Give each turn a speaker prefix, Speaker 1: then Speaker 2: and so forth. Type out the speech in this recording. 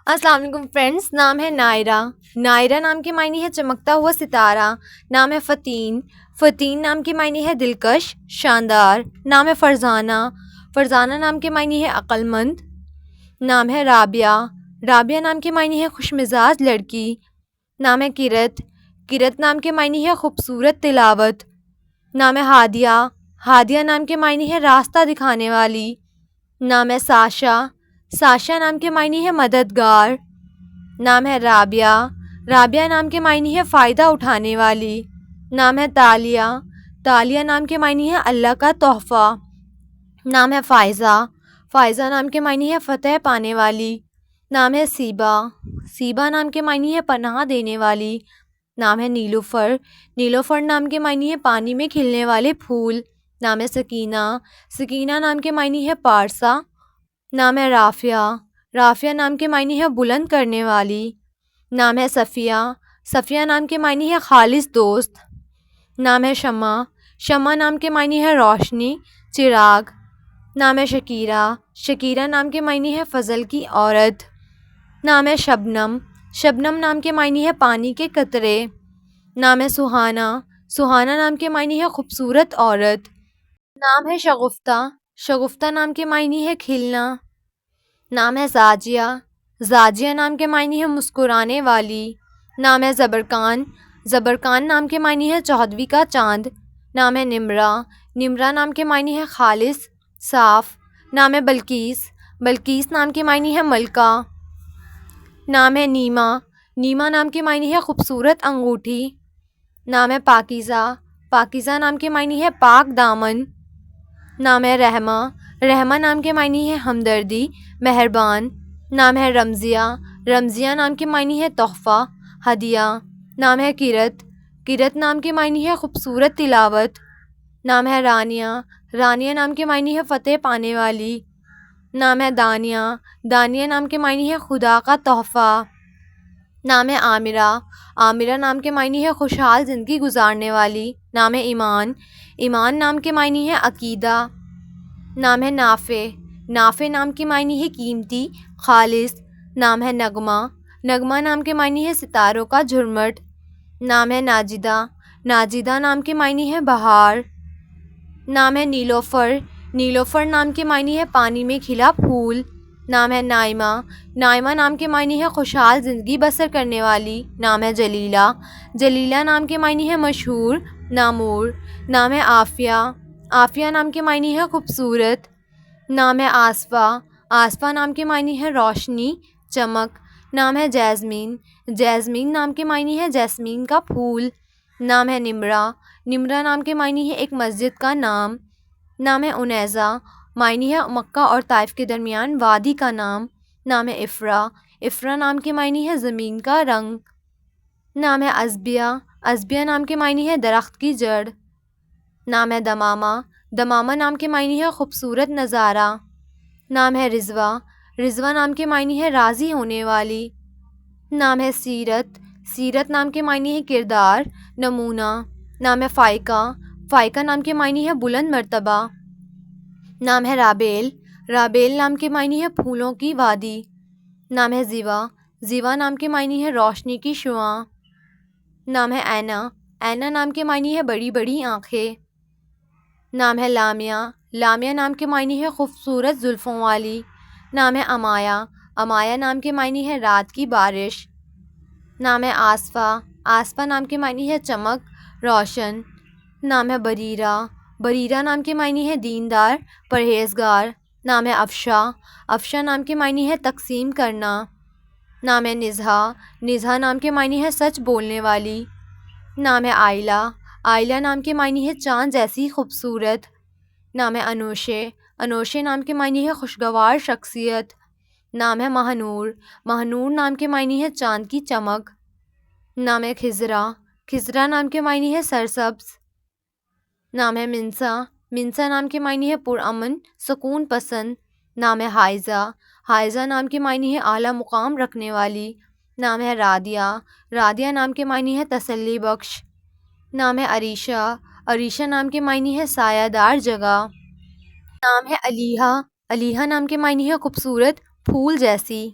Speaker 1: السلام علیکم فرینڈس، نام ہے نائرہ۔ نائرہ نام کے معنی ہے چمکتا ہوا ستارہ۔ نام ہے فتین۔ فتین نام کے معنی ہے دلکش، شاندار۔ نام ہے فرزانہ۔ فرزانہ نام کے معنی ہے عقل مند۔ نام ہے رابعہ۔ رابعہ نام کے معنی ہے خوش مزاج لڑکی۔ نام ہے کرت۔ کرت نام کے معنی ہے خوبصورت تلاوت۔ نام ہے ہادیہ۔ ہادیہ نام کے معنی ہے راستہ دکھانے والی۔ نام ہے ساشا۔ ساشا نام کے معنی ہے مددگار۔ نام ہے رابعہ۔ رابعہ نام کے معنی ہے فائدہ اٹھانے والی۔ نام ہے تالیہ۔ تالیہ نام کے معنی ہے اللہ کا تحفہ۔ نام ہے فائزہ۔ فائزہ نام کے معنی ہے فتح پانے والی۔ نام ہے سیبا۔ سیبا نام کے معنی ہے پناہ دینے والی۔ نام ہے نیلوفر۔ نیلوفر نام کے معنی ہے پانی میں کھلنے والے پھول۔ نام ہے سکینہ۔ سکینہ نام کے معنی ہے پارسا۔ نام ہے رافعہ۔ رافعہ نام کے معنی ہے بلند کرنے والی۔ نام ہے صفیہ۔ صفیہ نام کے معنی ہے خالص دوست۔ نام ہے شمع۔ شمع نام کے معنی ہے روشنی، چراغ۔ نام ہے شکیرہ۔ شکیرہ نام کے معنی ہے فضل کی عورت۔ نام ہے شبنم۔ شبنم نام کے معنی ہے پانی کے قطرے۔ نام ہے سہانا۔ سہانا نام کے معنی ہے خوبصورت عورت۔ نام ہے شگفتہ۔ شگفتہ نام کے معنی ہے کھلنا۔ نام ہے زاجیہ۔ زاجیہ نام کے معنی ہے مسکرانے والی۔ نام ہے زبرقان۔ زبرقان نام کے معنی ہے چودھویں کا چاند۔ نام ہے نمرہ۔ نمرہ نام کے معنی ہے خالص، صاف۔ نام ہے بلقیس۔ بلقیس نام کے معنی ہے ملکہ۔ نام ہے نیما۔ نیما نام کے معنی ہے خوبصورت انگوٹھی۔ نام ہے پاکیزہ۔ پاکیزہ نام کے معنی ہے پاک دامن۔ نام ہے رحمہ۔ رحمہ نام کے معنی ہے ہمدردی، مہربان۔ نام ہے رمزیہ۔ رمزیہ نام کے معنی ہے تحفہ، ہدیہ۔ نام ہے کرت۔ کرت نام کے معنی ہے خوبصورت تلاوت۔ نام ہے رانیہ۔ رانیہ نام کے معنی ہے فتح پانے والی۔ نام ہے دانیہ۔ دانیہ نام کے معنی ہے خدا کا تحفہ۔ نام ہے عامرہ۔ عامرہ نام کے معنی ہے خوشحال زندگی گزارنے والی۔ نام ہے ایمان۔ ایمان نام کے معنی ہے عقیدہ۔ نام ہے نافع۔ نافع نام کے معنی ہے قیمتی، خالص۔ نام ہے نغمہ۔ نغمہ نام کے معنی ہے ستاروں کا جھرمٹ۔ نام ہے ناجدہ۔ ناجدہ نام کے معنی ہے بہار۔ نام ہے نیلوفر۔ نیلوفر نام کے معنی ہے پانی میں کھلا پھول۔ نام ہے نائمہ۔ نائمہ نام کے معنی ہے خوشحال زندگی بسر کرنے والی۔ نام ہے جلیلہ۔ جلیلہ نام کے معنی ہے مشہور، نامور۔ نام ہے عافیہ۔ عافیہ نام کے معنی ہے خوبصورت۔ نام ہے آصفہ۔ آصفہ نام کے معنی ہے روشنی، چمک۔ نام ہے جیسمین۔ جیسمین نام کے معنی ہے جیسمین کا پھول۔ نام ہے نمرہ۔ نمرہ نام کے معنی ہے ایک مسجد کا نام۔ نام ہے انیزہ۔ معنی ہے مکہ اور طائف کے درمیان وادی کا نام۔ نام ہے افرا۔ افرا نام کے معنی ہے زمین کا رنگ۔ نام ہے ازبیہ۔ ازبیہ نام کے معنی ہے درخت کی جڑ۔ نام ہے دمامہ۔ دمامہ نام کے معنی ہے خوبصورت نظارہ۔ نام ہے رضوہ۔ رضوہ نام کے معنی ہے راضی ہونے والی۔ نام ہے سیرت۔ سیرت نام کے معنی ہے کردار، نمونہ۔ نام ہے فائقہ۔ فائقہ نام کے معنی ہے بلند مرتبہ۔ نام ہے رابیل۔ رابیل نام کے معنی ہے پھولوں کی وادی۔ نام ہے زیوا۔ زیوا نام کے معنی ہے روشنی کی شعاع۔ نام ہے اینا۔ اینا نام کے معنی ہے بڑی بڑی آنکھیں۔ نام ہے لامیہ۔ لامیہ نام کے معنی ہے خوبصورت زلفوں والی۔ نام ہے امایا۔ امایا نام کے معنی ہے رات کی بارش۔ نام ہے آصفہ۔ آصفہ نام کے معنی ہے چمک، روشن۔ نام ہے بریرہ۔ بریرہ نام کے معنی ہے دیندار، پرہیزگار۔ نام ہے افشا۔ افشا نام کے معنی ہے تقسیم کرنا۔ نام ہے نزہہ۔ نزہہ نام کے معنی ہے سچ بولنے والی۔ نام ہے آئلہ۔ آئلہ نام کے معنی ہے چاند جیسی خوبصورت۔ نام ہے انوشے۔ انوشے نام کے معنی ہے خوشگوار شخصیت۔ نام ہے مہنور۔ مہنور نام کے معنی ہے چاند کی چمک۔ نام ہے خضرا۔ خضرا نام کے معنی ہے سرسبز۔ نام ہے منسا۔ منسا نام کے معنی ہے پرامن، سکون پسند۔ نام ہے حائزہ۔ حائزہ نام کے معنی ہے اعلیٰ مقام رکھنے والی۔ نام ہے رادیہ۔ رادیہ نام کے معنی ہے تسلی بخش۔ نام ہے عریشہ۔ عریشہ نام کے معنی ہے سایہ دار جگہ۔ نام ہے علیہا۔ علیہا نام کے معنی ہے خوبصورت پھول جیسی۔